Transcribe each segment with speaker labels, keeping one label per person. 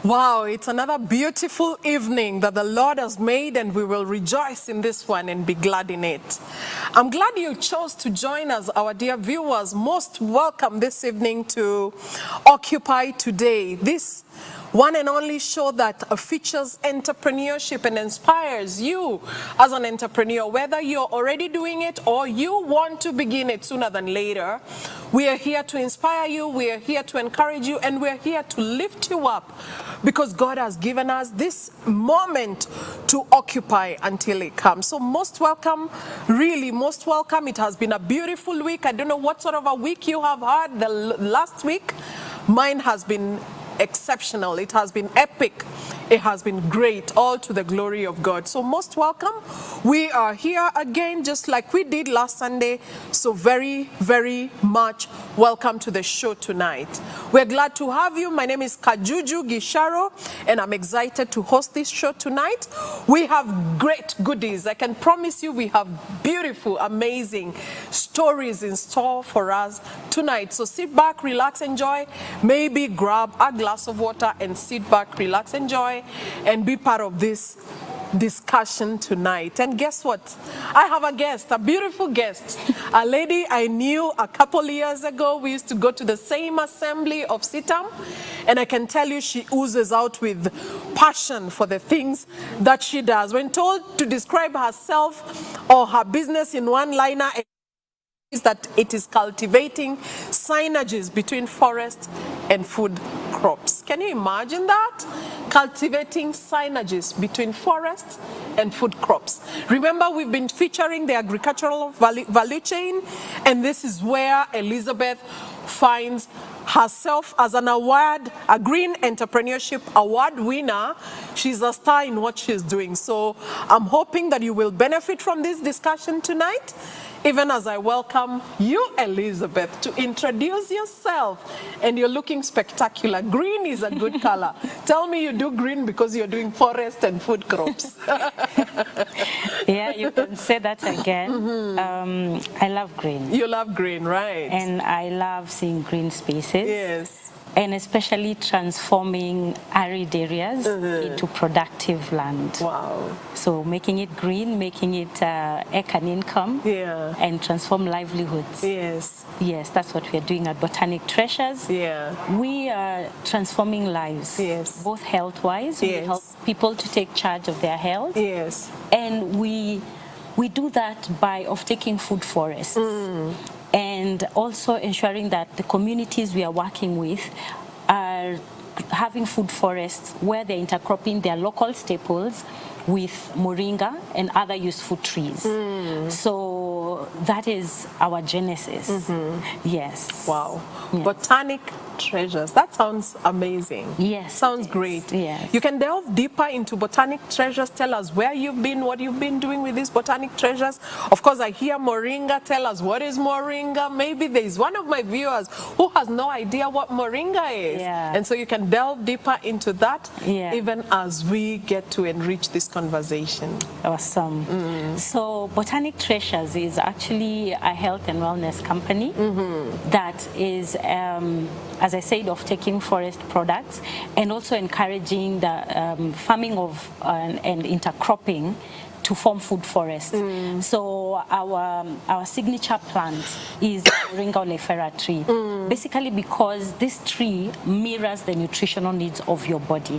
Speaker 1: Wow, it's another beautiful evening that the Lord has made, and we will rejoice in this one and be glad in it. I'm glad you chose to join us, our dear viewers. Most welcome this evening to Occupy Today. This one and only show that features entrepreneurship and inspires you as an entrepreneur, whether you're already doing it or you want to begin it sooner than later. We are here to inspire you, we are here to encourage you, and we're here to lift you up because God has given us this moment to occupy until it comes. So most welcome, really most welcome. It has been a beautiful week. I don't know what sort of a week you have had the last week. Mine has been exceptional. It has been epic. It has been great, all to the glory of God. So most welcome. We are here again just like we did last Sunday. So very, very much welcome to the show tonight. We're glad to have you. My name is Kajuju Gisharo, and I'm excited to host this show tonight. We have great goodies. I can promise you we have beautiful, amazing stories in store for us tonight. So sit back, relax, enjoy. Maybe grab a glass of water and sit back, relax, enjoy, and be part of this discussion tonight. And guess what? I have a guest, a beautiful guest, a lady I knew a couple years ago. We used to go to the same assembly of Sitam, and I can tell you she oozes out with passion for the things that she does. When told to describe herself or her business in one-liner, is that it is cultivating synergies between forest and food crops. Can you imagine that? Cultivating synergies between forests and food crops. Remember, we've been featuring the agricultural value chain, and this is where Elizabeth finds herself as an award, a Green Entrepreneurship Award winner. She's a star in what she's doing. So I'm hoping that you will benefit from this discussion tonight, even as I welcome you, Elizabeth, to introduce yourself. And you're looking spectacular. Green is a good color. Tell me you do green because you're doing forest and food crops.
Speaker 2: Yeah, you can say that again. I love green.
Speaker 1: You love green, right?
Speaker 2: And I love seeing green spaces.
Speaker 1: Yes.
Speaker 2: And especially transforming arid areas into productive land.
Speaker 1: Wow.
Speaker 2: So making it green, making it an income, and transform livelihoods.
Speaker 1: Yes.
Speaker 2: Yes, that's what we're doing at Botanic Treasures.
Speaker 1: Yeah.
Speaker 2: We are transforming lives, both health-wise. We help people to take charge of their health.
Speaker 1: Yes.
Speaker 2: And we do that by taking food forests. And also ensuring that the communities we are working with are having food forests where they're intercropping their local staples with moringa and other useful trees. So that is our genesis. Yes.
Speaker 1: Wow.
Speaker 2: Yeah.
Speaker 1: Botanic Treasures. That sounds amazing.
Speaker 2: Yes.
Speaker 1: Sounds great.
Speaker 2: Yes.
Speaker 1: You can delve deeper into Botanic Treasures. Tell us where you've been, what you've been doing with these Botanic Treasures. Of course, I hear Moringa. Tell us, what is Moringa? Maybe there is one of my viewers who has no idea what Moringa is.
Speaker 2: Yeah.
Speaker 1: And so you can delve deeper into that,
Speaker 2: even
Speaker 1: as we get to enrich this conversation.
Speaker 2: Awesome. So Botanic Treasures is actually a health and wellness company that is, as I said, of taking forest products and also encouraging the farming of and intercropping to form food forests. So our signature plant is Moringa oleifera tree, basically because this tree mirrors the nutritional needs of your body.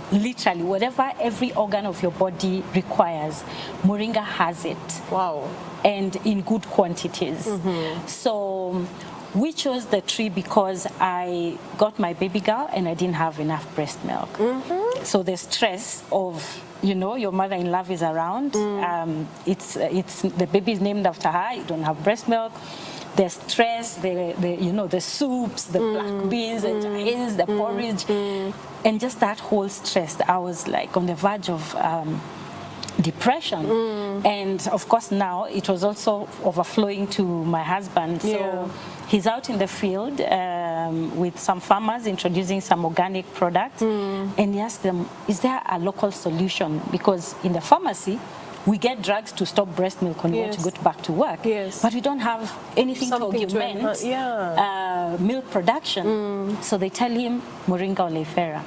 Speaker 2: Literally, whatever every organ of your body requires, Moringa has it.
Speaker 1: Wow. And
Speaker 2: in good quantities. So we chose the tree because I got my baby girl and I didn't have enough breast milk. So the stress of, your mother-in-law is around. It's the baby is named after her. You don't have breast milk. The stress, the soups, the black beans, the rice, the porridge, and just that whole stress. I was like on the verge of depression. And of course now it was also overflowing to my husband. So he's out in the field with some farmers introducing some organic products, and he asked them, is there a local solution? Because in the pharmacy we get drugs to stop breast milk when we want to go back to work, but we don't have anything to augment milk production. So they tell him Moringa oleifera.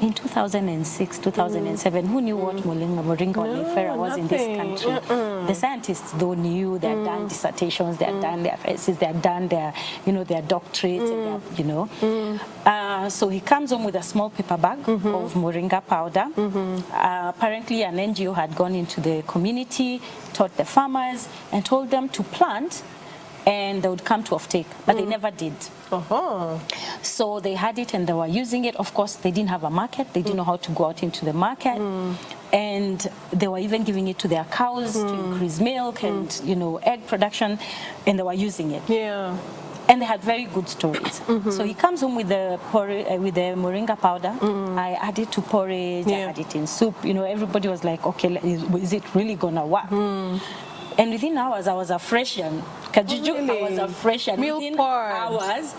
Speaker 2: in 2006, 2007, who knew what Moringa oleifera was in this country? The scientists, though, knew. They had done dissertations, they had done their theses, they had done their, their doctorates, and their, so he comes home with a small paper bag of Moringa powder. Apparently, an NGO had gone into the community, taught the farmers, and told them to plant, and they would come to offtake, but they never did. So they had it and they were using it. Of course, they didn't have a market. They didn't know how to go out into the market. And they were even giving it to their cows to increase milk and, egg production, and they were using it.
Speaker 1: Yeah.
Speaker 2: And they had very good stories. So he comes home with the Moringa powder. I add it to porridge, I add it in soup. Everybody was like, okay, is it really gonna work? And within hours, I was a Fresian. Kajuju, I was a Fresian. Within hours,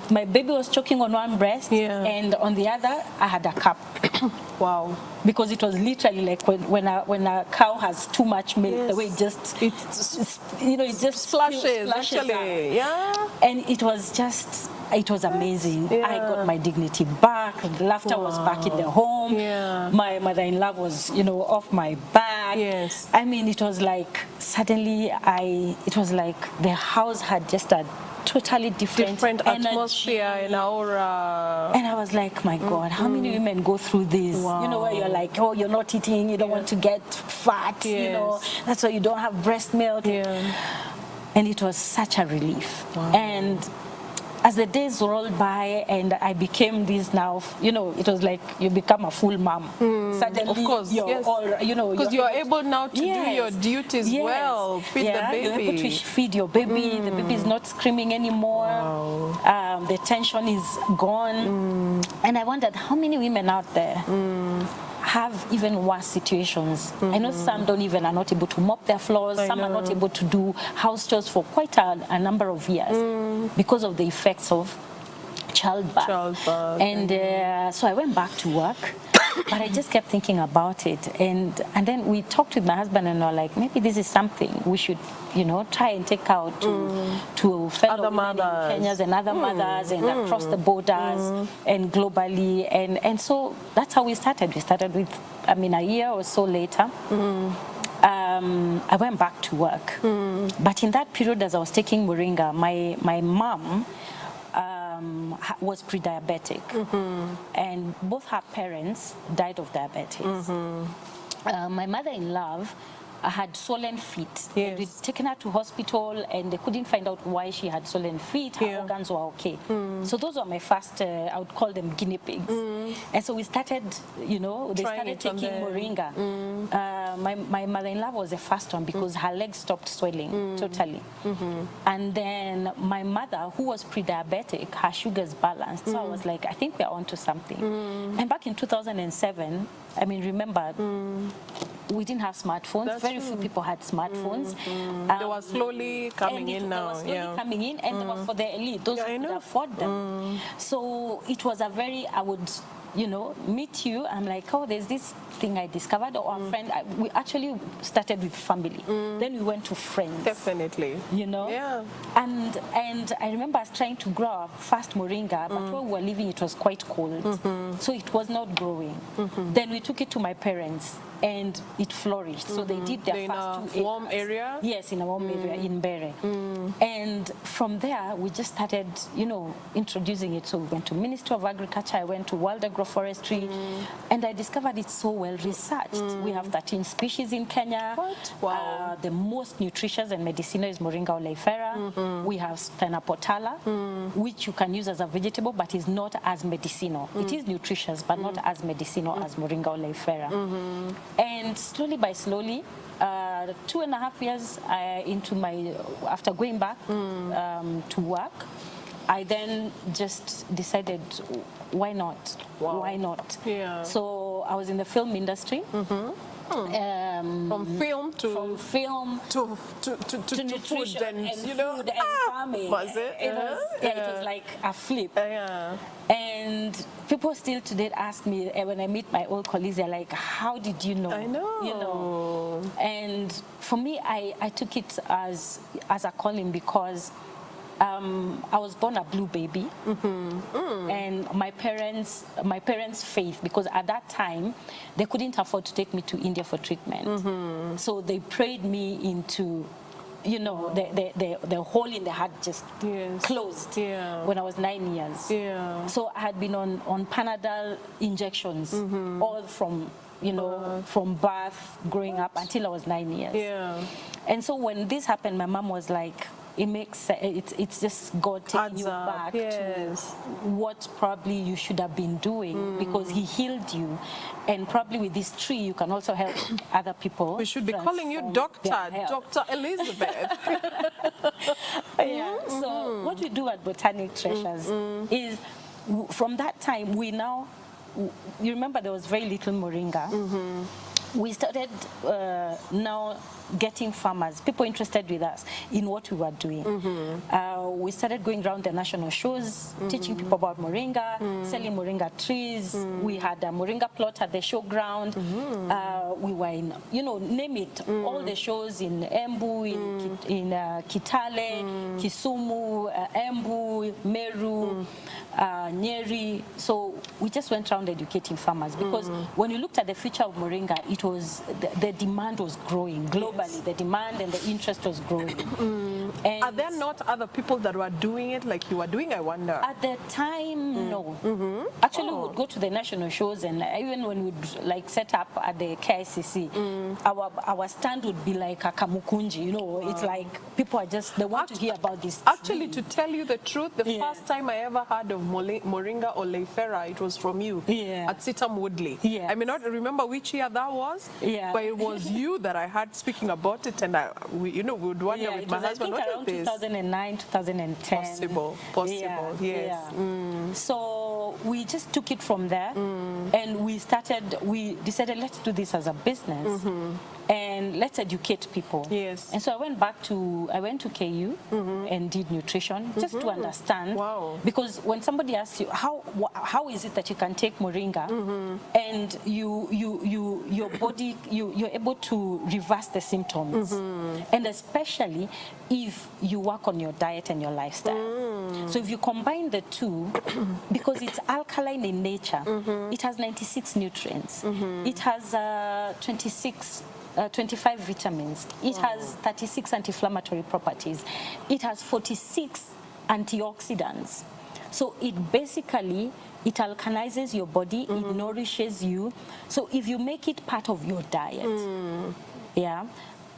Speaker 2: my baby was choking on one breast, and on the other, I had a cup.
Speaker 1: Wow.
Speaker 2: Because it was literally like when a cow has too much milk, the way it just
Speaker 1: splashes actually.
Speaker 2: Out.
Speaker 1: Yeah.
Speaker 2: And it was amazing. I got my dignity back. The laughter was back in the home. My mother-in-law was, off my back.
Speaker 1: Yes.
Speaker 2: I mean, it was like suddenly it was like the house had just a totally different
Speaker 1: atmosphere and aura.
Speaker 2: And I was like, my God, how many women go through this?
Speaker 1: Wow.
Speaker 2: Where you're like, oh, you're not eating, you don't want to get fat, that's why you don't have breast milk. And it was such a relief. And as the days rolled by and I became this now, it was like you become a full mom. Suddenly,
Speaker 1: of course,
Speaker 2: you're all,
Speaker 1: because you're able now to do your duties well, feed the baby.
Speaker 2: You're able to feed your baby. The baby is not screaming anymore.
Speaker 1: Wow.
Speaker 2: The tension is gone. And I wondered how many women out there have even worse situations. I know some are not able to mop their floors, some are not able to do house chores for quite a number of years because of the effects of childbirth. And so I went back to work, but I just kept thinking about it. And then we talked with my husband and we were like, maybe this is something we should, try and take out to fellow women in Kenya and other mothers and across the borders and globally. And so that's how we started. We started with, a year or so later. I went back to work. But in that period, as I was taking Moringa, my mom was pre-diabetic, and both her parents died of diabetes. My mother-in-law had swollen feet.
Speaker 1: Yes.
Speaker 2: We'd taken her to hospital and they couldn't find out why she had swollen feet. Her organs were okay. So those were my first, I would call them guinea pigs. And so we started, they started taking Moringa. My mother-in-law was the first one because her legs stopped swelling totally. And then my mother, who was pre-diabetic, her sugars balanced. So I was like, I think we're onto something. And back in 2007, remember, we didn't have smartphones. Very few people had smartphones.
Speaker 1: They were slowly coming in now.
Speaker 2: They were slowly coming in, and they were for the elite, those who could afford them. So it was a very, I would, meet you. I'm like, oh, there's this thing I discovered, or a friend. We actually started with family. Then we went to friends.
Speaker 1: Definitely.
Speaker 2: Yeah. And I remember us trying to grow our first Moringa, but where we were living, it was quite cold. So it was not growing. Then we took it to my parents, and it flourished. So they did their first 2 acres.
Speaker 1: Warm area?
Speaker 2: Yes, in a warm area in Bere. And from there, we just started, introducing it. So we went to Ministry of Agriculture, I went to World Agroforestry, and I discovered it's so well researched. We have 13 species in Kenya.
Speaker 1: What? Wow.
Speaker 2: The most nutritious and medicinal is Moringa oleifera. We have Stenapotala, which you can use as a vegetable, but is not as medicinal. It is nutritious, but not as medicinal as Moringa oleifera. And slowly by slowly, 2.5 years after going back to work, I then just decided, why not?
Speaker 1: Wow.
Speaker 2: Why not?
Speaker 1: Yeah.
Speaker 2: So I was in the film industry.
Speaker 1: From film to
Speaker 2: nutrition
Speaker 1: food and
Speaker 2: food and farming.
Speaker 1: Was it?
Speaker 2: It was like a flip. And people still today ask me when I meet my old colleagues, they're like, "How did you know?"
Speaker 1: I know.
Speaker 2: And for me, I took it as a calling because I was born a blue baby, and my parents' faith, because at that time they couldn't afford to take me to India for treatment, so they prayed me into, you know, the hole in the heart just closed when I was 9 years. So I had been on Panadol injections all from, you know, from birth, growing up until I was 9 years. And so when this happened, my mom was like, it makes sense. It's just God taking you back to what probably you should have been doing, because He healed you, and probably with this tree you can also help other people.
Speaker 1: We should be calling you Dr. Elizabeth.
Speaker 2: So what we do at Botanic Treasures is, from that time, we now, you remember there was very little moringa. We started now getting farmers, people interested with us in what we were doing. We started going around the national shows, teaching people about moringa, selling moringa trees. We had a moringa plot at the showground. We were in, you know, name it, all the shows in Embu, in Kitale, Kisumu, Embu, Meru, Nyeri. So we just went around educating farmers, because when you looked at the future of moringa, it was the demand was growing globally. The demand and the interest was growing. And
Speaker 1: are there not other people that were doing it like you were doing, I wonder?
Speaker 2: At the time, no. Actually, we would go to the national shows, and even when we'd like set up at the KICC, our stand would be like a kamukunji, you know. It's like people are just, they want to hear about this tree.
Speaker 1: Actually, to tell you the truth, the first time I ever heard of Moringa oleifera, it was from you at Sitam Woodley. I may not remember which year that was, but it was you that I heard speaking about it, and we would wonder with my husband, what is this?
Speaker 2: 2009, 2010.
Speaker 1: Possible, yes.
Speaker 2: So we just took it from there, and we decided, let's do this as a business, and let's educate people. And so I went to KU and did nutrition, just to understand. Because when somebody asks you, how is it that you can take moringa and your body, you're able to reverse the symptoms, and especially if you work on your diet and your lifestyle. So if you combine the two, because it's alkaline in nature, it has 96 nutrients, it has 25 vitamins, it has 36 anti-inflammatory properties, it has 46 antioxidants. So it basically, it alkalizes your body, it nourishes you. So if you make it part of your diet,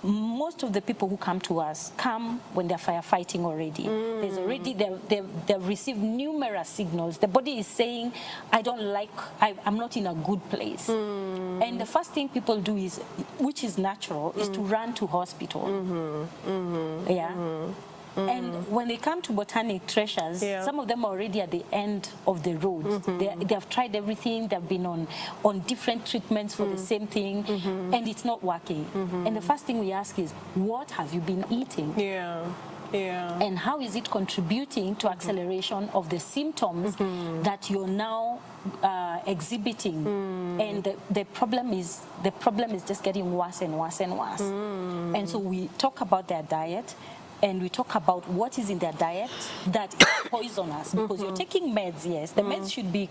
Speaker 2: most of the people who come to us come when they're firefighting already. There's already, they've received numerous signals. The body is saying, I'm not in a good place. And the first thing people do is, which is natural, is to run to hospital. And when they come to Botanic Treasures, some of them are already at the end of the road. They have tried everything. They've been on different treatments for the same thing, and it's not working. And the first thing we ask is, what have you been eating? And how is it contributing to acceleration of the symptoms that you're now exhibiting? And the problem is just getting worse and worse and worse. And so we talk about their diet, and we talk about what is in their diet that is poisonous, because you're taking meds, yes, the meds should be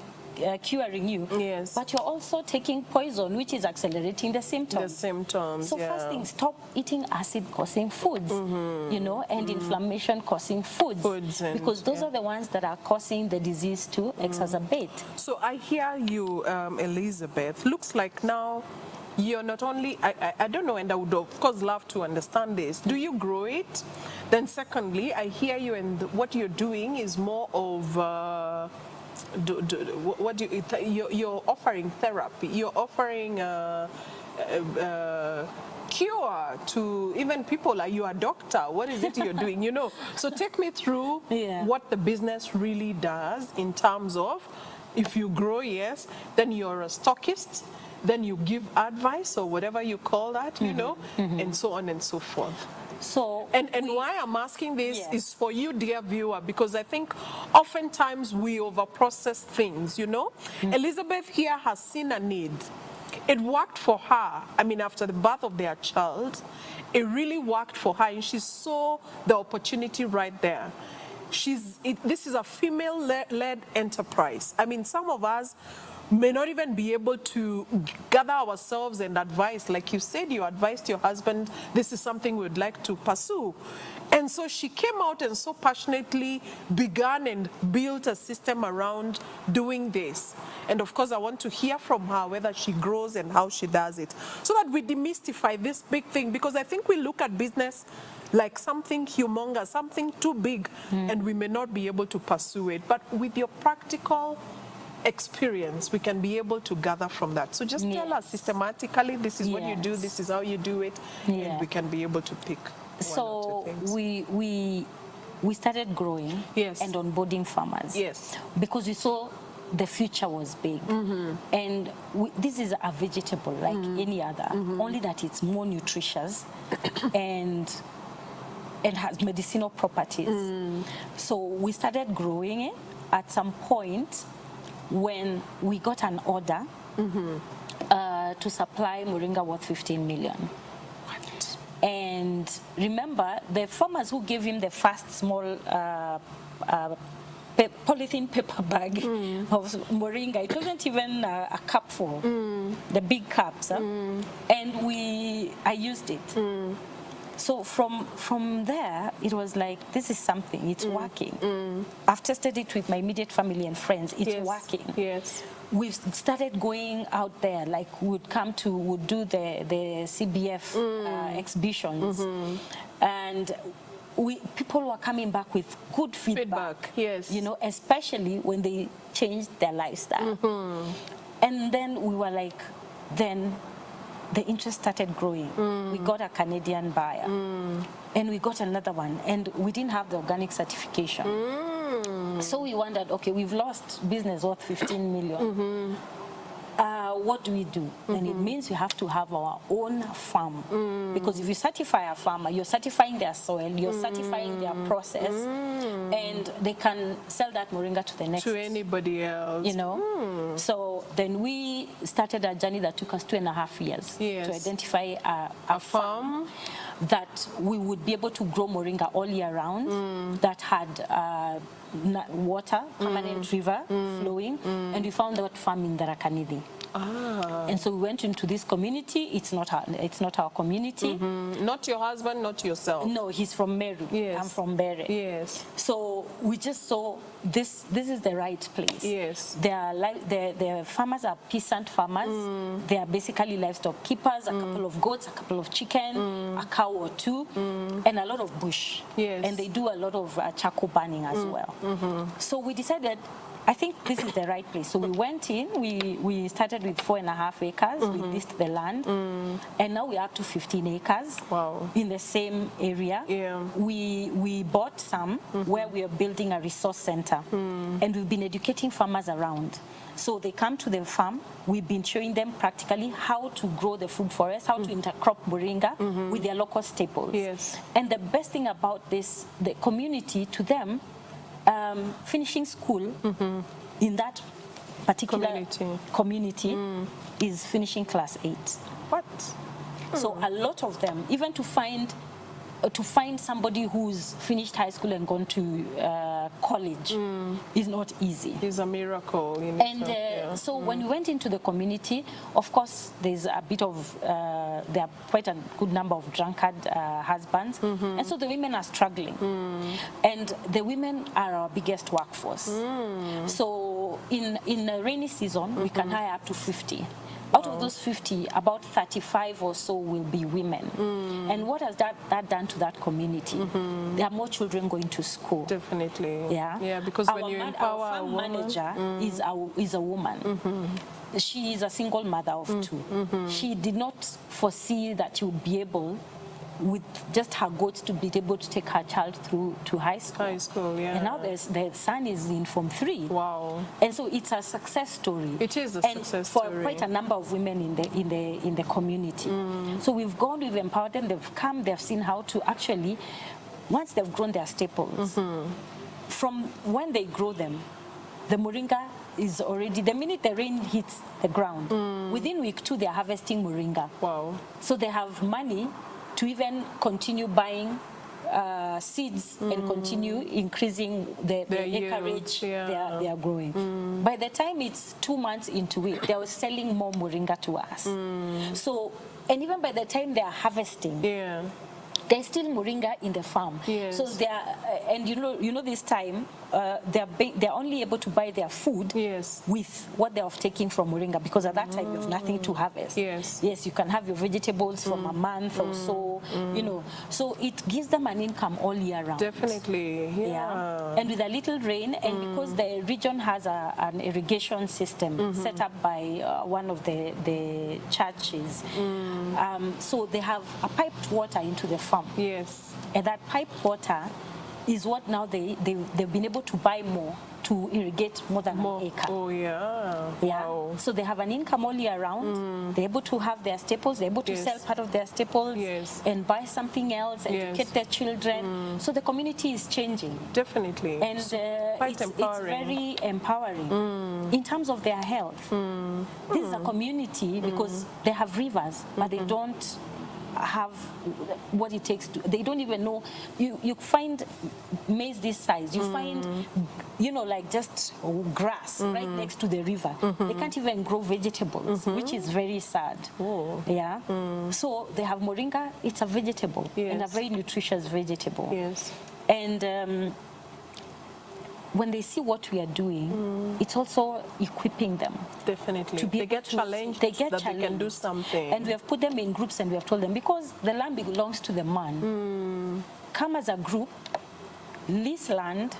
Speaker 2: curing you, but you're also taking poison, which is accelerating the symptoms. So first thing, stop eating acid-causing foods, you know, and inflammation-causing foods, because those are the ones that are causing the disease to exacerbate.
Speaker 1: So I hear you, Elizabeth. Looks like now you're not only, I don't know, and I would of course love to understand this. Do you grow it? Then secondly, I hear you, and what you're doing is more of you're offering therapy. You're offering cure to even people like you are a doctor. What is it you're doing? You know, so take me through what the business really does in terms of, if you grow, yes, then you're a stockist, then you give advice or whatever you call that, you know, and so on and so forth.
Speaker 2: So,
Speaker 1: and why I'm asking this is for you, dear viewer, because I think oftentimes we overprocess things, you know. Elizabeth here has seen a need. It worked for her. I mean, after the birth of their child, it really worked for her, and she saw the opportunity right there. this is a female-led enterprise. I mean, some of us may not even be able to gather ourselves and advise. Like you said, you advised your husband, this is something we'd like to pursue. And so she came out and so passionately began and built a system around doing this. And of course, I want to hear from her whether she grows and how she does it, so that we demystify this big thing, because I think we look at business like something humongous, something too big, and we may not be able to pursue it. But with your practical experience, we can be able to gather from that. So just tell us systematically, this is what you do, this is how you do it, and we can be able to pick one or two things.
Speaker 2: We started growing and onboarding farmers because we saw the future was big. And this is a vegetable like any other, only that it's more nutritious and it has medicinal properties. So we started growing it. At some point, when we got an order to supply Moringa worth 15 million.
Speaker 1: What?
Speaker 2: And remember, the farmers who gave him the first small polythene paper bag of Moringa, it wasn't even a cupful, the big cups, and I used it. So from there, it was like, this is something, it's working. I've tested it with my immediate family and friends, it's working. We've started going out there, like we'd do the CBF exhibitions, and people were coming back with good feedback. You know, especially when they changed their lifestyle. And then we were like, then the interest started growing. We got a Canadian buyer, and we got another one, and we didn't have the organic certification. So we wondered, okay, we've lost business worth 15 million. What do we do? And it means we have to have our own farm, because if you certify a farmer, you're certifying their soil, you're certifying their process, and they can sell that Moringa to the next,
Speaker 1: to anybody else,
Speaker 2: you know. So then we started a journey that took us 2.5 years to identify a farm that we would be able to grow Moringa all year round, that had water, permanent river flowing, and we found that farm in Darakanidi. And so we went into this community. It's not our community.
Speaker 1: Not your husband, not yourself.
Speaker 2: No, he's from Meru. I'm from Bere. So we just saw this is the right place. The farmers are peasant farmers. They are basically livestock keepers, a couple of goats, a couple of chicken, a cow or two, and a lot of bush. And they do a lot of charcoal burning as well. So we decided, I think this is the right place. So we went in, we started with 4.5 acres, we leased the land, and now we're up to 15 acres in the same area. We bought some where we are building a resource center, and we've been educating farmers around. So they come to the farm, we've been showing them practically how to grow the food forest, how to intercrop Moringa with their local staples. And the best thing about this, the community, to them, finishing school in that particular community is finishing class 8.
Speaker 1: What?
Speaker 2: So a lot of them, even to find somebody who's finished high school and gone to college is not easy.
Speaker 1: It's a miracle.
Speaker 2: And so when we went into the community, of course, there's a bit of, there are quite a good number of drunkard husbands. And so the women are struggling. And the women are our biggest workforce. So in a rainy season, we can hire up to 50. Out of those 50, about 35 or so will be women. And what has that done to that community? There are more children going to school.
Speaker 1: Definitely.
Speaker 2: Yeah,
Speaker 1: because when you empower
Speaker 2: our farm manager is a woman. She is a single mother of 2. She did not foresee that she would be able, with just her goats, to be able to take her child through to high school.
Speaker 1: And
Speaker 2: now the son is in Form 3.
Speaker 1: And
Speaker 2: so it's a success story.
Speaker 1: It is a success
Speaker 2: story.
Speaker 1: For
Speaker 2: quite a number of women in the community. So we've empowered them, they've come, they've seen how to actually, once they've grown their staples, from when they grow them, the Moringa is already, the minute the rain hits the ground, within week 2 they're harvesting Moringa. So they have money to even continue buying seeds and continue increasing the acreage they are growing. By the time it's 2 months into it, they are selling more moringa to us. So, and even by the time they are harvesting, there's still moringa in the farm. So they are, and you know this time they're only able to buy their food with what they're taking from moringa, because at that time you have nothing to harvest. Yes, you can have your vegetables from a month or so, you know. So it gives them an income all year round.
Speaker 1: Definitely,
Speaker 2: And with a little rain, and because the region has an irrigation system set up by one of the churches, so they have a piped water into the farm. And that piped water is what now they've been able to buy more to irrigate more than an acre. Wow. So they have an income all year round. They're able to have their staples. They're able to sell part of their staples and buy something else, educate their children. So the community is changing.
Speaker 1: Definitely.
Speaker 2: And it's very empowering. In terms of their health, this is a community because they have rivers, but they don't have what it takes to, they don't even know, you find maize this size, you find, you know, like just grass right next to the river. They can't even grow vegetables, which is very sad. So they have moringa, it's a vegetable, and a very nutritious vegetable. And when they see what we are doing, it's also equipping them.
Speaker 1: Definitely.
Speaker 2: To be
Speaker 1: they get challenged that they can do something.
Speaker 2: And we have put them in groups and we have told them, because the land belongs to the man, come as a group, lease land,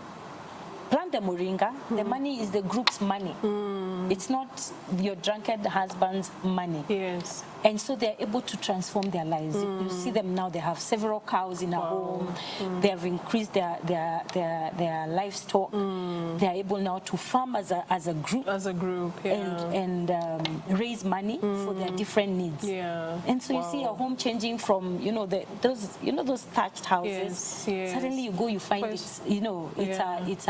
Speaker 2: plant the moringa. The money is the group's money. It's not your drunkard husband's money. And so they're able to transform their lives. You see them now, they have several cows in a home. They have increased their livestock. They are able now to farm as a group. And raise money for their different needs. And so you see a home changing from, you know, those thatched houses. Suddenly you go, you find it's, you know, it's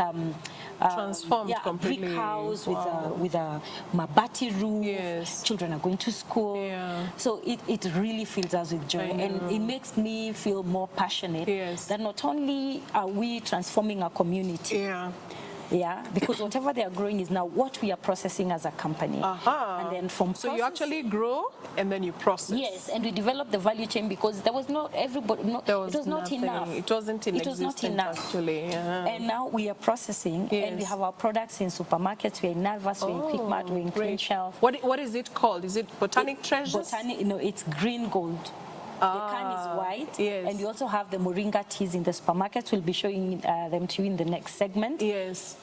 Speaker 1: transformed completely.
Speaker 2: Brick house with a mabati roof. Children are going to school. So it really fills us with joy, and it makes me feel more passionate that not only are we transforming our community, because whatever they are growing is now what we are processing as a company. And then
Speaker 1: so you actually grow and then you process.
Speaker 2: Yes, and we develop the value chain, because there was not everybody. It was not enough.
Speaker 1: It wasn't in existence,
Speaker 2: was not enough.
Speaker 1: Actually.
Speaker 2: And now we are processing, and we have our products in supermarkets. We're in Navas, we're in Quickmart, we're in Clean Shelf.
Speaker 1: What is it called? Is it Botanic Treasures?
Speaker 2: No, it's green gold. The can is white, and we also have the Moringa teas in the supermarkets. We'll be showing them to you in the next segment.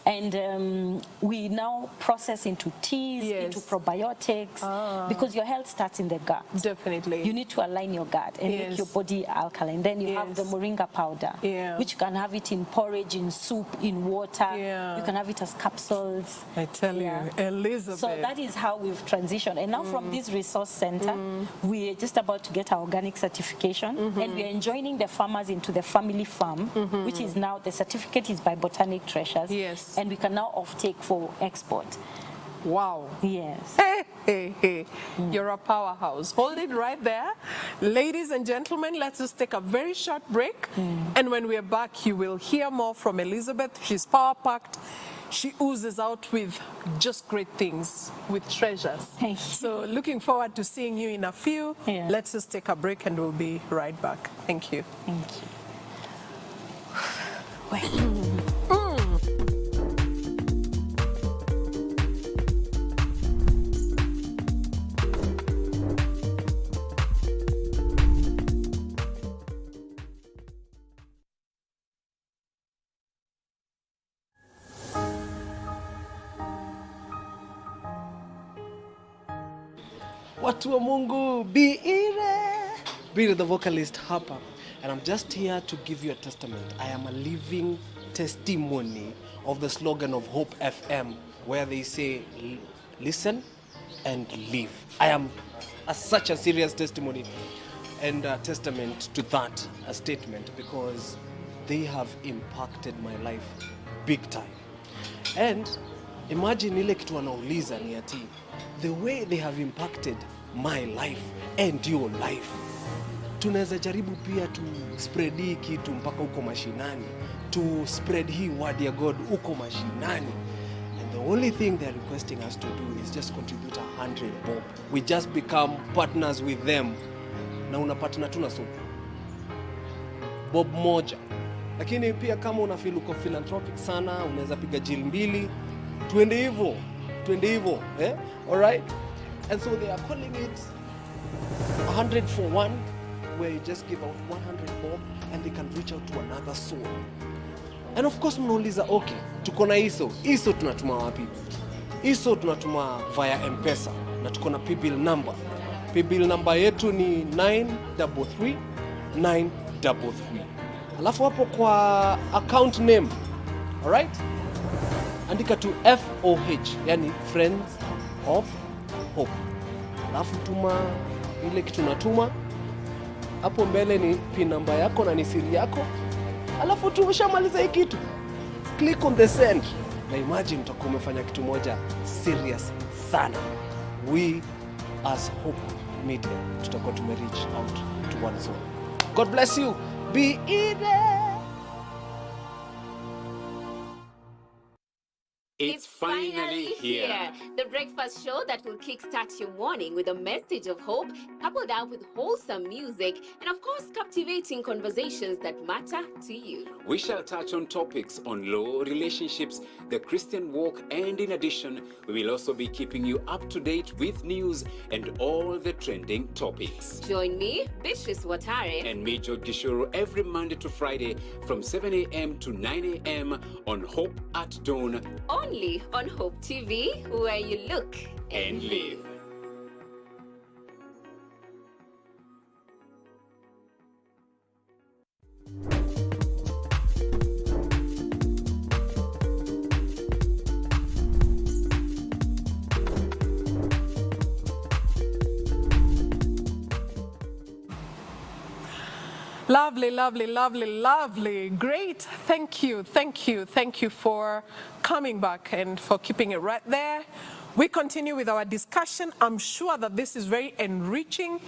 Speaker 2: And we now process into teas, into probiotics, because your health starts in the gut.
Speaker 1: Definitely.
Speaker 2: You need to align your gut and make your body alkaline. Then you have the Moringa powder, which you can have it in porridge, in soup, in water. You can have it as capsules.
Speaker 1: I tell you, Elizabeth.
Speaker 2: So that is how we've transitioned. And now from this resource center, we're just about to get our organic certification, and we are joining the farmers into the family farm, which is now, the certificate is by Botanic Treasures, and we can now offtake for export.
Speaker 1: Wow.
Speaker 2: Yes.
Speaker 1: Hey. You're a powerhouse. Hold it right there. Ladies and gentlemen, let's just take a very short break, and when we're back, you will hear more from Elizabeth. She's power-packed. She oozes out with just great things, with treasures. So looking forward to seeing you in a few. Let's just take a break and we'll be right back. Thank you.
Speaker 2: Thank you.
Speaker 3: Watu wa Mungu, be the vocalist hapa, and I'm just here to give you a testament. I am a living testimony of the slogan of Hope FM, where they say, listen and live. I am such a serious testimony and a testament to that, a statement, because they have impacted my life big time. And imagine ile kitu wanauliza ni ati, the way they have impacted my life and your life, tunaweza jaribu pia tu spread hii kitu mpaka huko mashinani, to spread hii word ya God huko mashinani. And the only thing they're requesting us to do is just contribute 100 bob. We just become partners with them. Na unapatana tu na bob moja. Lakini pia kama una feel uko philanthropic sana, unaweza piga jil mbili. Tuende hivyo, eh? All right? And so they are calling it 100 for one, where you just give out 100 bob and they can reach out to another soul. And of course mnauliza, okay, tuko na iso tunatuma wapi? Iso tunatuma via M-Pesa na tuko na P-bill number. P-bill number yetu ni 933 933. Alafu hapo kwa account name, alright? Andika tu FOH, yani Friends of Hope. Alafu tuma ile kitu natuma. Hapo mbele ni pin number yako na ni siri yako. Alafu tumeshamaliza hii kitu. Click on the send. Na imagine utakuwa umefanya kitu moja serious sana. We as Hope Media tutakuwa reach out to one soul. God bless you. Be there.
Speaker 4: It's finally here. The breakfast show that will kickstart your morning with a message of hope, coupled up with wholesome music, and of course, captivating conversations that matter to you.
Speaker 5: We shall touch on topics on law, relationships, the Christian walk, and in addition, we will also be keeping you up to date with news and all the trending topics.
Speaker 4: Join me, Beatrice Watare,
Speaker 5: And me, George Gishuru, every Monday to Friday from 7 a.m. to 9 a.m. on Hope at Dawn.
Speaker 4: only on Hope TV, where you look
Speaker 5: And live.
Speaker 1: Lovely, lovely, lovely, lovely. Great. Thank you, thank you, thank you for coming back and for keeping it right there. We continue with our discussion. I'm sure that this is very enriching.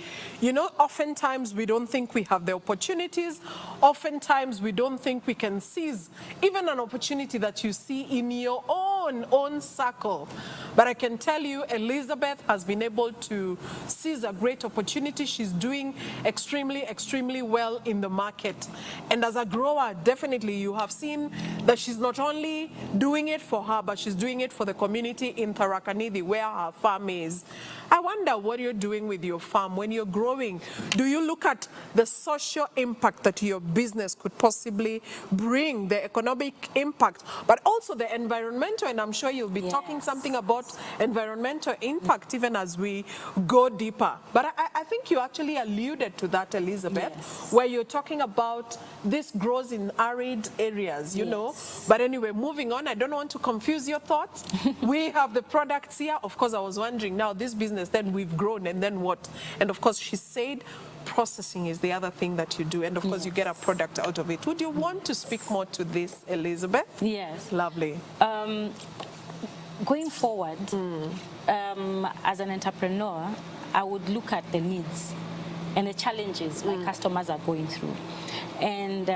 Speaker 1: You know, oftentimes we don't think we have the opportunities. Oftentimes we don't think we can seize even an opportunity that you see in your own circle. But I can tell you, Elizabeth has been able to seize a great opportunity. She's doing extremely, extremely well in the market. And as a grower, definitely you have seen that she's not only doing it for her, but she's doing it for the community in Tarakanidi, where her farm is. I wonder what you're doing with your farm. When you're growing, do you look at the social impact that your business could possibly bring, the economic impact, but also the environmental? And I'm sure you'll be talking something about environmental impact even as we go deeper. But I think you actually alluded to that, Elizabeth, where you're talking about this grows in arid areas, you know. But anyway, moving on, I don't want to confuse your thoughts. We have the products here. Of course, I was wondering, now this business, then we've grown, and then what? And of course, she said processing is the other thing that you do, and of course, you get a product out of it. Would you want to speak more to this, Elizabeth?
Speaker 2: Yes.
Speaker 1: Lovely.
Speaker 2: Going forward, as an entrepreneur, I would look at the needs and the challenges my customers are going through. And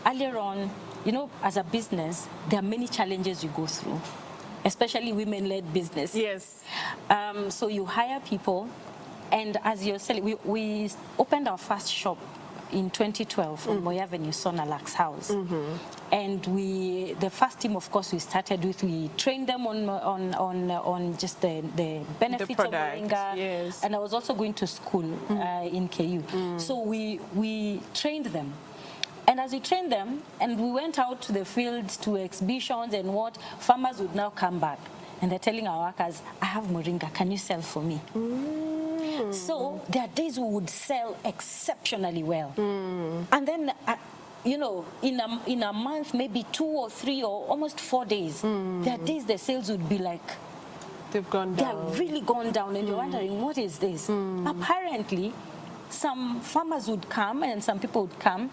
Speaker 2: earlier on, you know, as a business, there are many challenges you go through, especially women-led business.
Speaker 1: Yes.
Speaker 2: So you hire people, and as you're selling, we opened our first shop in 2012 on Moy Avenue, Sonalak's house. And the first team, of course, we started with, we trained them on just the benefits of Moringa.
Speaker 1: Yes.
Speaker 2: And I was also going to school in KU. So we trained them. And as we trained them, and we went out to the fields, to exhibitions and what, farmers would now come back. And they're telling our workers, I have Moringa, can you sell for me? So there are days we would sell exceptionally well. And then, you know, in a month, maybe 2 or 3 or almost 4 days, there are days the sales would be like,
Speaker 1: they've gone down.
Speaker 2: They're really gone down, and you're wondering, what is this? Apparently, some farmers would come and some people would come,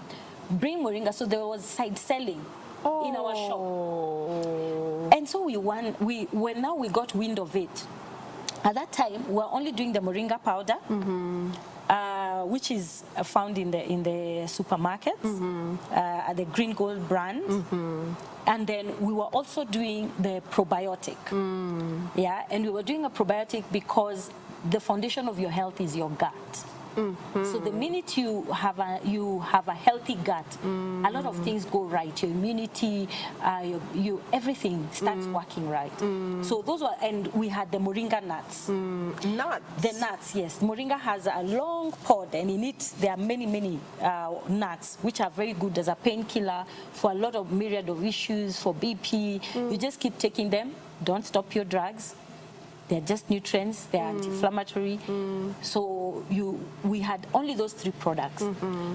Speaker 2: bring Moringa, so there was side selling in our shop. And so now we got wind of it. At that time, we were only doing the Moringa powder. which is found in the supermarkets, at the Green Gold brand. And then we were also doing the probiotic. Yeah, and we were doing a probiotic because the foundation of your health is your gut. So the minute you have a healthy gut, a lot of things go right. Your immunity, everything starts working right. So those were, and we had the Moringa nuts.
Speaker 1: Nuts?
Speaker 2: The nuts, yes. Moringa has a long pod, and in it there are many nuts, which are very good as a painkiller for a lot of myriad of issues, for BP. You just keep taking them. Don't stop your drugs. They're just nutrients, they're anti-inflammatory. So we had only those 3 products.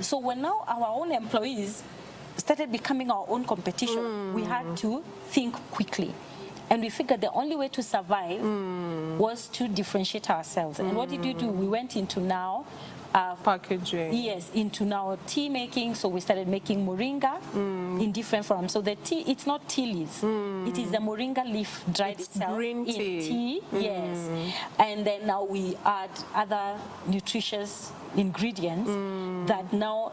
Speaker 2: So when now our own employees started becoming our own competition, we had to think quickly. And we figured the only way to survive was to differentiate ourselves. And what did we do? We went into now
Speaker 1: packaging.
Speaker 2: Yes, into now tea making. So we started making moringa in different forms. So the tea, it's not tea leaves. It is the moringa leaf dried itself
Speaker 1: green tea.
Speaker 2: in tea. Yes. And then now we add other nutritious ingredients that now,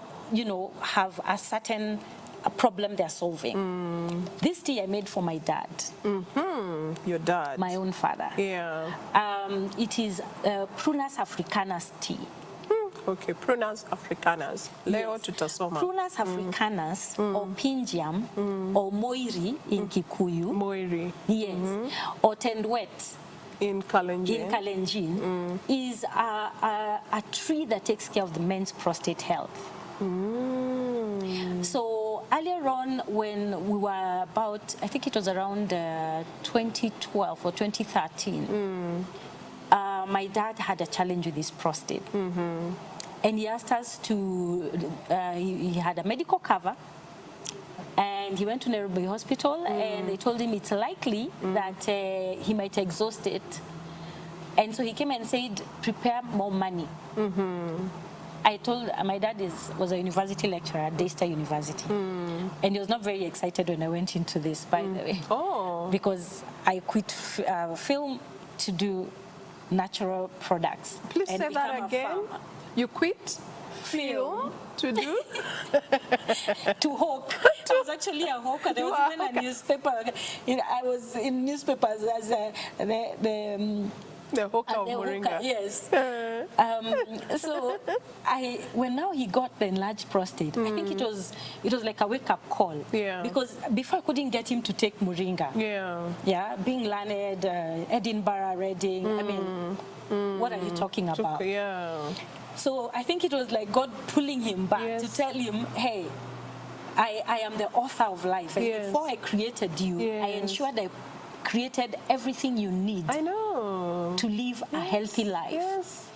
Speaker 2: have a certain problem they're solving. This tea I made for my dad.
Speaker 1: Your dad?
Speaker 2: My own father.
Speaker 1: Yeah.
Speaker 2: It is Prunus Africanus tea.
Speaker 1: Okay, Prunus Africanus. Leo
Speaker 2: Yes.
Speaker 1: tutasoma.
Speaker 2: Prunus Africanus or Pingiam or Moiri in Kikuyu.
Speaker 1: Moiri.
Speaker 2: Yes. Or Tendwet
Speaker 1: In Kalenjin.
Speaker 2: in Kalenjin is a tree that takes care of the men's prostate health. So earlier on, when we were about, I think it was around 2012 or 2013, my dad had a challenge with his prostate. And he asked us to, he had a medical cover, and he went to Nairobi Hospital, and they told him it's likely that he might exhaust it. And so he came and said, prepare more money. I told, my dad was a university lecturer at Daystar University. And he was not very excited when I went into this, by the way. Because I quit film to do natural products.
Speaker 1: Please
Speaker 2: and
Speaker 1: say that
Speaker 2: become a
Speaker 1: again.
Speaker 2: farmer.
Speaker 1: You quit film to do?
Speaker 2: To hawk. I was actually a hawker. There was even a newspaper. I was in newspapers as
Speaker 1: The hawker of
Speaker 2: the
Speaker 1: Moringa.
Speaker 2: hawker, yes. So when now he got the enlarged prostate, I think it was like a wake-up call.
Speaker 1: Yeah.
Speaker 2: Because before I couldn't get him to take Moringa.
Speaker 1: Yeah.
Speaker 2: Yeah, being learned, Edinburgh, Reading. I mean, what are you talking about?
Speaker 1: Yeah.
Speaker 2: So I think it was like God pulling him back to tell him, hey, I am the author of life. And before I created you, I ensured I created everything you need.
Speaker 1: I know.
Speaker 2: To live a healthy life.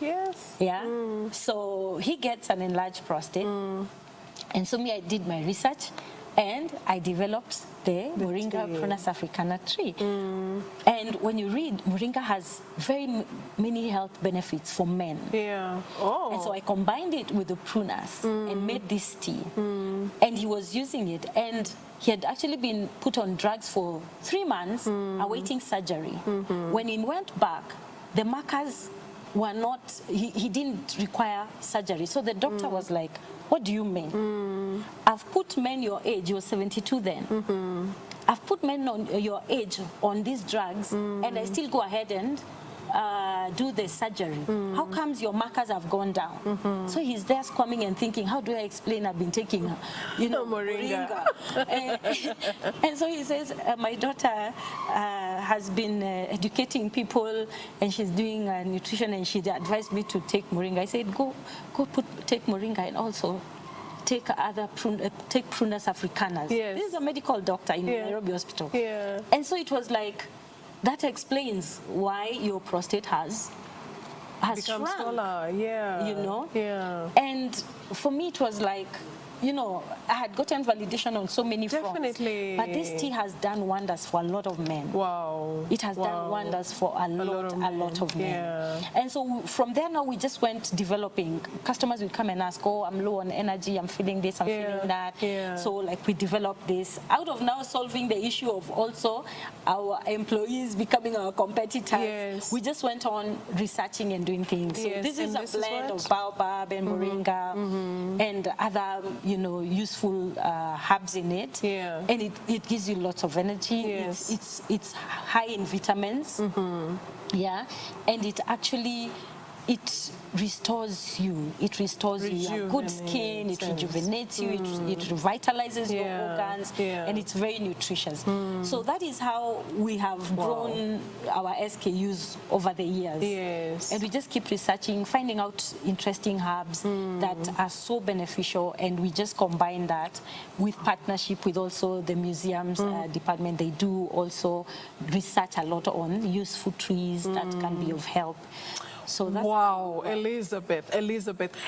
Speaker 1: Yes.
Speaker 2: Yeah. So he gets an enlarged prostate. And so I did my research, and I developed the Moringa Prunus Africana tree. And when you read, Moringa has very many health benefits for men.
Speaker 1: Yeah.
Speaker 2: And so I combined it with the Prunus and made this tea. And he was using it, and he had actually been put on drugs for 3 months, awaiting surgery. When he went back, the markers were not, he didn't require surgery. So the doctor was like, what do you mean? I've put men your age, you were 72 then. I've put men on your age on these drugs, and I still go ahead and do the surgery. How comes your markers have gone down? So he's there squirming and thinking, how do I explain I've been taking,
Speaker 1: Moringa.
Speaker 2: And so he says, my daughter has been educating people, and she's doing nutrition, and she advised me to take Moringa. I said, go take Moringa, and also take take Prunus Africanus.
Speaker 1: Yes.
Speaker 2: This is a medical doctor in Nairobi Hospital.
Speaker 1: Yeah.
Speaker 2: And so it was like, that explains why your prostate has
Speaker 1: Become
Speaker 2: shrunk.
Speaker 1: smaller. Yeah.
Speaker 2: You know?
Speaker 1: Yeah.
Speaker 2: And for me, it was like, I had gotten validation on so many fronts.
Speaker 1: Definitely.
Speaker 2: But this tea has done wonders for a lot of men.
Speaker 1: Wow.
Speaker 2: It has done wonders for a lot of men.
Speaker 1: Yeah.
Speaker 2: And so from there now we just went developing. Customers will come and ask, oh, I'm low on energy, I'm feeling this, I'm feeling that.
Speaker 1: Yeah.
Speaker 2: So like we developed this out of now solving the issue of also our employees becoming our competitors.
Speaker 1: Yes.
Speaker 2: We just went on researching and doing things. So
Speaker 1: Yes,
Speaker 2: this is
Speaker 1: and
Speaker 2: a blend of baobab and moringa and other, useful herbs in it.
Speaker 1: Yeah.
Speaker 2: And it gives you lots of energy.
Speaker 1: Yes.
Speaker 2: It's high in vitamins. Yeah. And it restores you. It restores you. You have good skin. It rejuvenates you. It revitalizes your organs, and it's very nutritious. So that is how we have grown our SKUs over the years.
Speaker 1: Yes.
Speaker 2: And we just keep researching, finding out interesting herbs that are so beneficial, and we just combine that with partnership with also the museums department. They do also research a lot on useful trees that can be of help. So that's Elizabeth.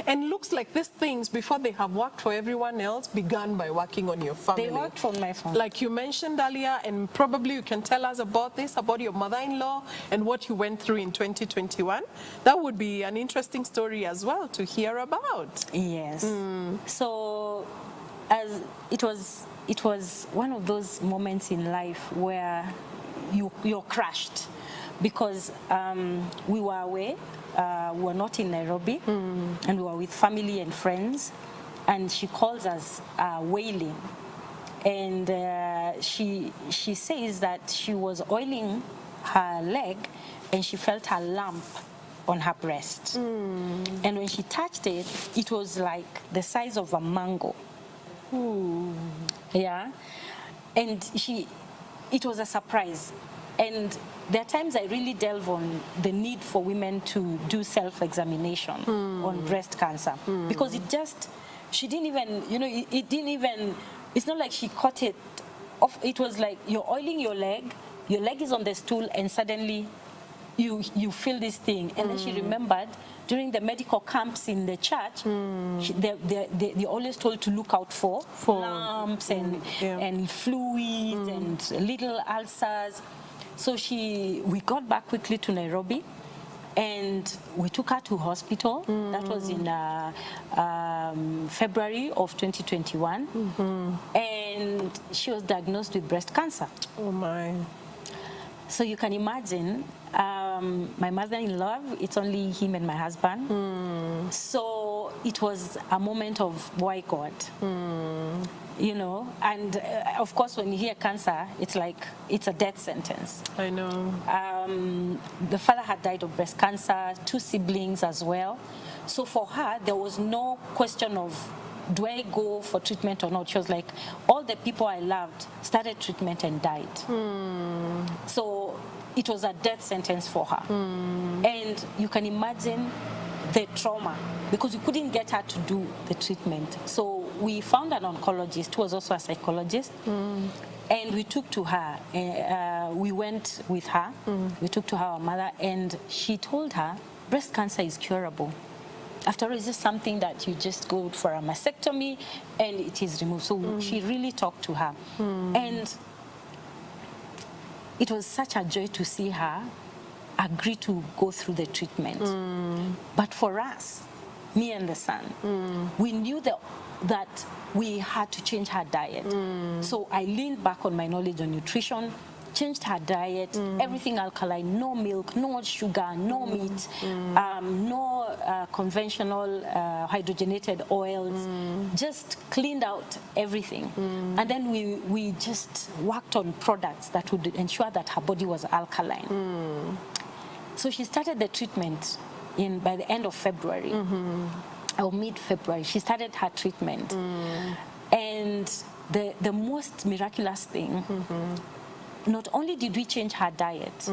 Speaker 2: And looks like these things, before they have worked for everyone else, began by working on your family. They worked for my family.
Speaker 1: Like you mentioned earlier, and probably you can tell us about this, about your mother-in-law and what you went through in 2021. That would be an interesting story as well to hear about.
Speaker 2: Yes. So as it was one of those moments in life where you're crushed. Because we were away, we were not in Nairobi, and we were with family and friends, and she calls us wailing, and she says that she was oiling her leg, and she felt a lump on her breast, and when she touched it, it was like the size of a mango. Yeah, and it was a surprise. And there are times I really delve on the need for women to do self-examination on breast cancer, because she didn't even, it's not like she caught it off. It was like you're oiling your leg is on the stool, and suddenly you feel this thing. And then she remembered during the medical camps in the church, they always told to look out for lumps and fluids and little ulcers. So we got back quickly to Nairobi, and we took her to hospital. That was in February of 2021, and she was diagnosed with breast cancer.
Speaker 1: Oh my!
Speaker 2: So you can imagine, my mother-in-law, it's only him and my husband. So it was a moment of, why God? And of course when you hear cancer, it's like it's a death sentence.
Speaker 1: I know.
Speaker 2: The father had died of breast cancer, 2 siblings as well. So for her, there was no question of, do I go for treatment or not? She was like, all the people I loved started treatment and died. So it was a death sentence for her. And you can imagine the trauma, because we couldn't get her to do the treatment. So we found an oncologist who was also a psychologist, and we took to her. We went with her. We took to her our mother, and she told her breast cancer is curable. After all, it's just something that you just go for a mastectomy and it is removed. So she really talked to her, and it was such a joy to see her agree to go through the treatment. But for us, me and the son, we knew that we had to change her diet. So I leaned back on my knowledge on nutrition, changed her diet, everything alkaline, no milk, no sugar, no meat, no conventional hydrogenated oils, just cleaned out everything. And then we just worked on products that would ensure that her body was alkaline. So she started the treatment by the end of February, or mid-February. She started her treatment. And the most miraculous thing not only did we change her diet,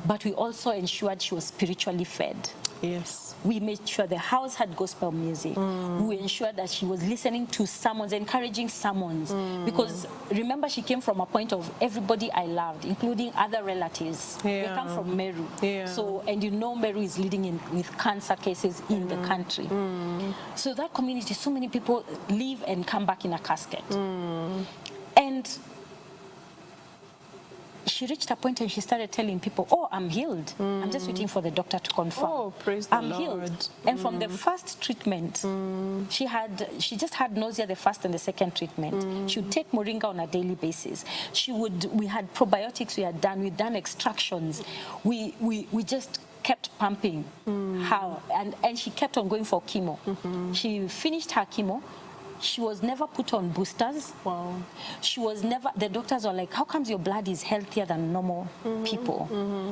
Speaker 2: but we also ensured she was spiritually fed.
Speaker 1: Yes.
Speaker 2: We made sure the house had gospel music. We ensured that she was listening to sermons, encouraging sermons. Because remember, she came from a point of everybody I loved, including other relatives. They come from Meru.
Speaker 1: Yeah.
Speaker 2: So, and you know Meru is leading in with cancer cases in the country. So that community, so many people leave and come back in a casket. And she reached a point and she started telling people, oh, I'm healed. I'm just waiting for the doctor to confirm.
Speaker 1: Oh, praise the
Speaker 2: I'm
Speaker 1: Lord.
Speaker 2: healed. And from the first treatment, she just had nausea the first and the second treatment. She would take Moringa on a daily basis. We had probiotics we'd done extractions. We just kept pumping her, and she kept on going for chemo. She finished her chemo. She was never put on boosters.
Speaker 1: Wow.
Speaker 2: She was never, the doctors were like, how comes your blood is healthier than normal people?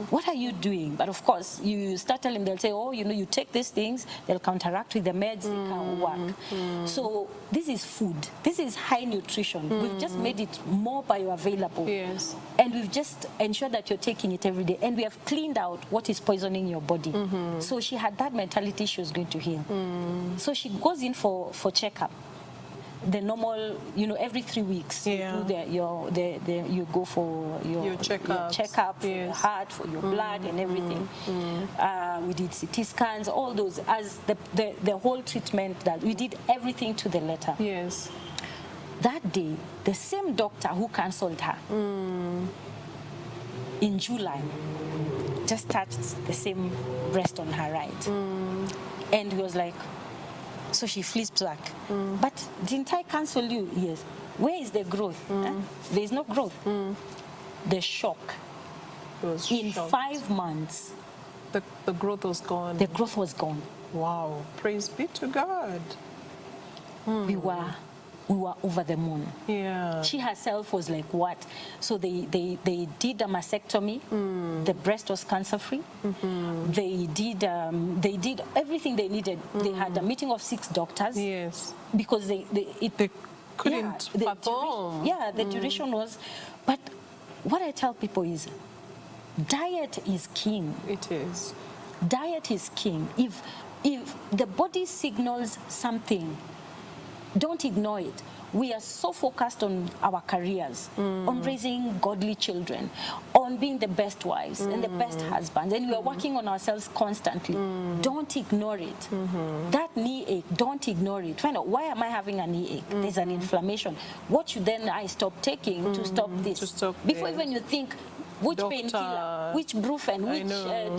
Speaker 2: What are you doing? But of course, you start telling them, they'll say, oh, you take these things, they'll counteract with the meds, they can't work. So this is food. This is high nutrition. We've just made it more bioavailable.
Speaker 1: Yes.
Speaker 2: And we've just ensured that you're taking it every day. And we have cleaned out what is poisoning your body. So she had that mentality she was going to heal. So she goes in for checkup. The normal, every 3 weeks,
Speaker 1: Yeah.
Speaker 2: you go for your checkup for your heart, for your blood and everything. We did CT scans, all those, as the whole treatment that we did everything to the letter.
Speaker 1: Yes.
Speaker 2: That day, the same doctor who cancelled her in July just touched the same breast on her right. And he was like, so she flips back. But didn't I cancel you? Yes. Where is the growth? There is no growth. The shock. In
Speaker 1: shocked.
Speaker 2: 5 months,
Speaker 1: The growth was gone.
Speaker 2: the growth was gone.
Speaker 1: Wow. Praise be to God.
Speaker 2: We were over the moon.
Speaker 1: Yeah.
Speaker 2: She herself was like, what? So they did a mastectomy. The breast was cancer-free. They did everything they needed. They had a meeting of 6 doctors.
Speaker 1: Yes.
Speaker 2: Because they
Speaker 1: Couldn't perform.
Speaker 2: The duration was. But what I tell people is, diet is king.
Speaker 1: It is.
Speaker 2: Diet is king. If the body signals something, don't ignore it. We are so focused on our careers, on raising godly children, on being the best wives and the best husbands, and we are working on ourselves constantly. Don't ignore it. That knee ache, don't ignor it. Find out, why am I having a knee ache? There's an inflammation. What should then I stop taking to stop this?
Speaker 1: To stop
Speaker 2: Before
Speaker 1: this.
Speaker 2: even you think, which
Speaker 1: Doctor,
Speaker 2: painkiller, which brufen, which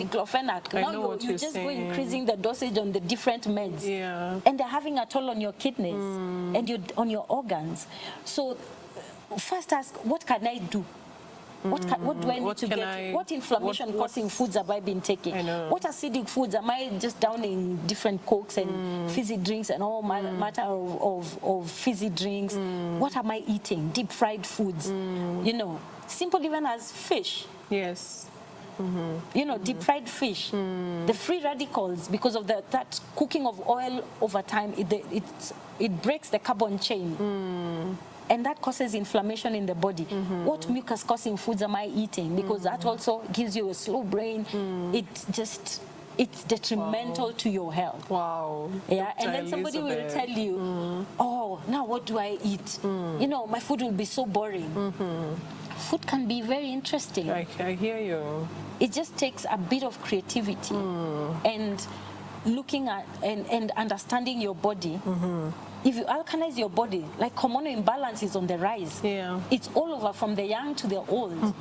Speaker 2: diclofenac.
Speaker 1: I
Speaker 2: Now
Speaker 1: know what
Speaker 2: you
Speaker 1: you're
Speaker 2: just go
Speaker 1: saying.
Speaker 2: increasing the dosage on the different meds.
Speaker 1: Yeah.
Speaker 2: And they're having a toll on your kidneys and on your organs. So first ask, what can I do? What do I need to get? What inflammation-causing foods have I been taking?
Speaker 1: I know.
Speaker 2: What acidic foods? Am I just downing different cokes and fizzy drinks and all matter of fizzy drinks? What am I eating? Deep fried foods. Simple even as fish.
Speaker 1: Yes.
Speaker 2: Deep fried fish. The free radicals, because of that cooking of oil over time, it breaks the carbon chain. And that causes inflammation in the body. What mucus-causing foods am I eating? Because that also gives you a slow brain. It's detrimental to your health.
Speaker 1: Wow.
Speaker 2: Yeah,
Speaker 1: Dr.
Speaker 2: and then somebody will
Speaker 1: Elizabeth.
Speaker 2: tell you, oh, now what do I eat? My food will be so boring. Food can be very interesting.
Speaker 1: I hear you.
Speaker 2: It just takes a bit of creativity and looking at and understanding your body. If you alkalize your body, like hormonal imbalance is on the rise.
Speaker 1: Yeah.
Speaker 2: It's all over, from the young to the old.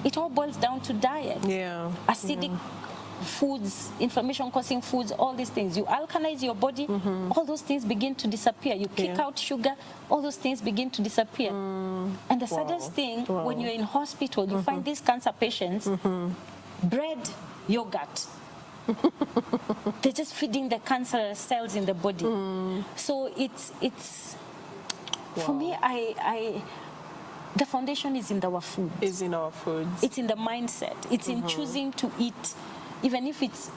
Speaker 2: It all boils down to diet.
Speaker 1: Yeah.
Speaker 2: Acidic foods, inflammation-causing foods, all these things. You alkalize your body, all those things begin to disappear. You kick out sugar, all those things begin to disappear. And the saddest thing, when you're in hospital, you find these cancer patients, bread, yogurt. They're just feeding the cancer cells in the body. So it's for me, the foundation is in our food.
Speaker 1: Is in our foods.
Speaker 2: It's in the mindset. It's in choosing to eat, even if it's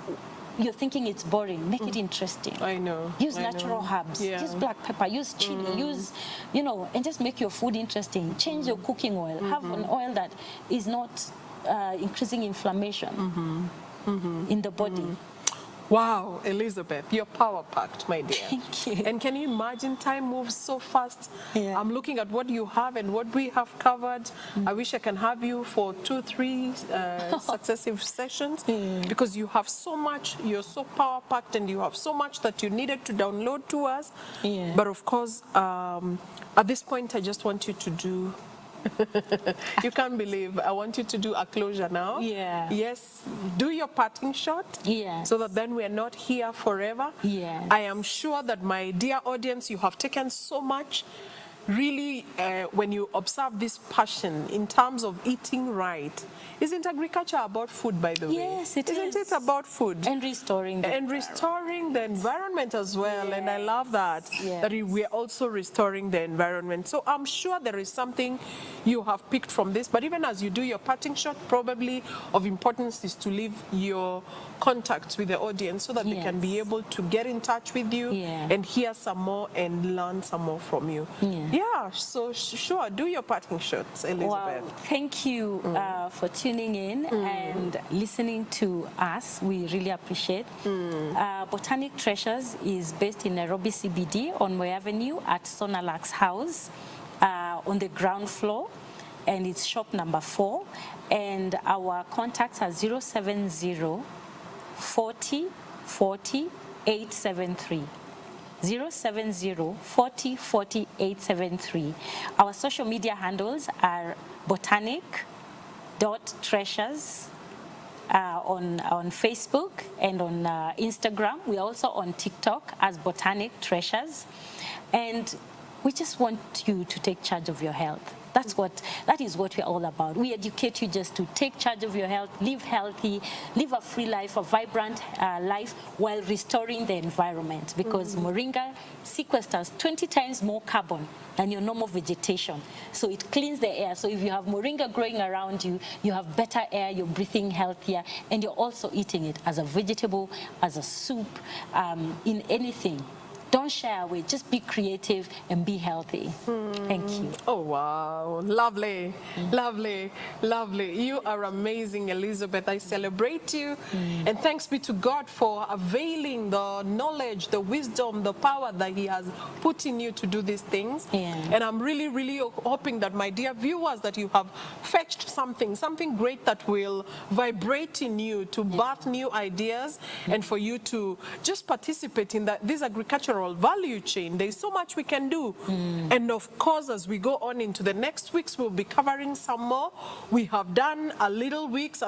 Speaker 2: you're thinking it's boring, make it interesting.
Speaker 1: I know.
Speaker 2: Use
Speaker 1: I
Speaker 2: natural
Speaker 1: know.
Speaker 2: herbs.
Speaker 1: Yeah.
Speaker 2: Use black pepper. Use chili. Use, and just make your food interesting. Change your cooking oil. Have an oil that is not increasing inflammation in the body.
Speaker 1: Wow, Elizabeth, you're power-packed, my dear.
Speaker 2: Thank you.
Speaker 1: And can you imagine time moves so fast?
Speaker 2: Yeah.
Speaker 1: I'm looking at what you have and what we have covered. I wish I can have you for 2-3 successive sessions because you have so much, you're so power-packed and you have so much that you needed to download to us.
Speaker 2: Yeah.
Speaker 1: But of course, at this point, I just want you to do you can't believe. I want you to do a closure now.
Speaker 2: Yeah.
Speaker 1: Yes. Do your parting shot.
Speaker 2: Yes.
Speaker 1: So that then we are not here forever.
Speaker 2: Yes.
Speaker 1: I am sure that, my dear audience, you have taken so much. Really, when you observe this passion in terms of eating right, isn't agriculture about food, by the way?
Speaker 2: Yes, it
Speaker 1: Isn't
Speaker 2: is.
Speaker 1: it about food?
Speaker 2: And restoring the
Speaker 1: Restoring the environment as well. And I love that,
Speaker 2: Yes.
Speaker 1: that we are also restoring the environment. So I'm sure there is something you have picked from this. But even as you do your parting shot, probably of importance is to leave your contacts with the audience so that they can be able to get in touch with you and hear some more and learn some more from you. Yeah, so sure, do your parting shots, Elizabeth.
Speaker 2: Wow, thank you for tuning in and listening to us. We really appreciate. Botanic Treasures is based in Nairobi CBD on Moy Avenue at Sonalax House on the ground floor, and it's shop number 4. And our contacts are 070 40 40 873. 070 40 40 873. Our social media handles are botanic.treasures on Facebook and on Instagram. We're also on TikTok as Botanic Treasures. And we just want you to take charge of your health. That is what we're all about. We educate you just to take charge of your health, live healthy, live a free life, a vibrant life, while restoring the environment. Because Moringa sequesters 20 times more carbon than your normal vegetation. So it cleans the air. So if you have Moringa growing around you, you have better air, you're breathing healthier, and you're also eating it as a vegetable, as a soup, in anything. Don't shy away. Just be creative and be healthy. Thank you.
Speaker 1: Oh, wow. Lovely, lovely, lovely. You are amazing, Elizabeth. I celebrate you. And thanks be to God for availing the knowledge, the wisdom, the power that He has put in you to do these things. And I'm really, really hoping that, my dear viewers, that you have fetched something great that will vibrate in you to birth new ideas and for you to just participate in this agricultural value chain. There's so much we can do. And of course, as we go on into the next weeks, we'll be covering some more. We have done a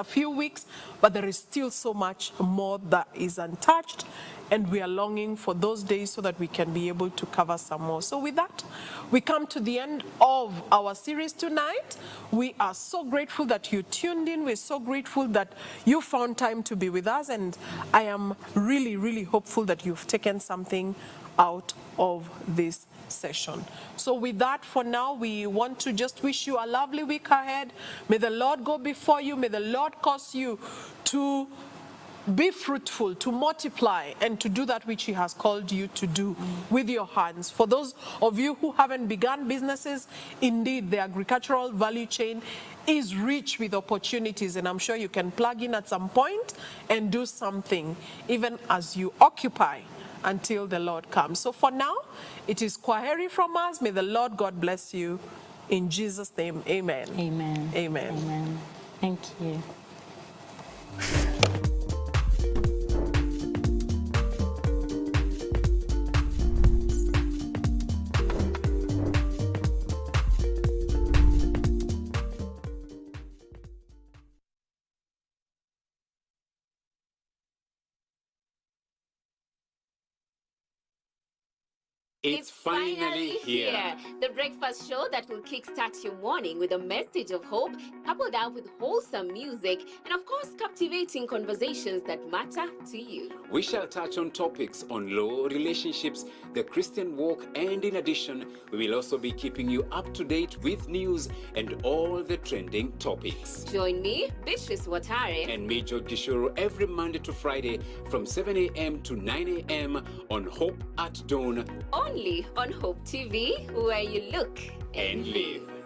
Speaker 1: few weeks, but there is still so much more that is untouched. And we are longing for those days so that we can be able to cover some more. So with that, we come to the end of our series tonight. We are so grateful that you tuned in. We're so grateful that you found time to be with us. And I am really, really hopeful that you've taken something out of this session. So with that, for now, we want to just wish you a lovely week ahead. May the Lord go before you. May the Lord cause you to be fruitful, to multiply, and to do that which He has called you to do with your hands. For those of you who haven't begun businesses, indeed, the agricultural value chain is rich with opportunities, and I'm sure you can plug in at some point and do something, even as you occupy until the Lord comes. So for now, it is Kwaheri from us. May the Lord God bless you. In Jesus' name, amen.
Speaker 2: Amen.
Speaker 1: Amen.
Speaker 2: Amen. Thank you.
Speaker 5: It's finally here.
Speaker 4: The breakfast show that will kickstart your morning with a message of hope, coupled up with wholesome music, and of course, captivating conversations that matter to you.
Speaker 5: We shall touch on topics on law, relationships, the Christian walk, and in addition, we will also be keeping you up to date with news and all the trending topics.
Speaker 4: Join me, Beatrice Watare,
Speaker 5: And me, George Gishuru, every Monday to Friday from 7 a.m. to 9 a.m. on Hope at Dawn
Speaker 4: only on Hope TV, where you look
Speaker 5: and live.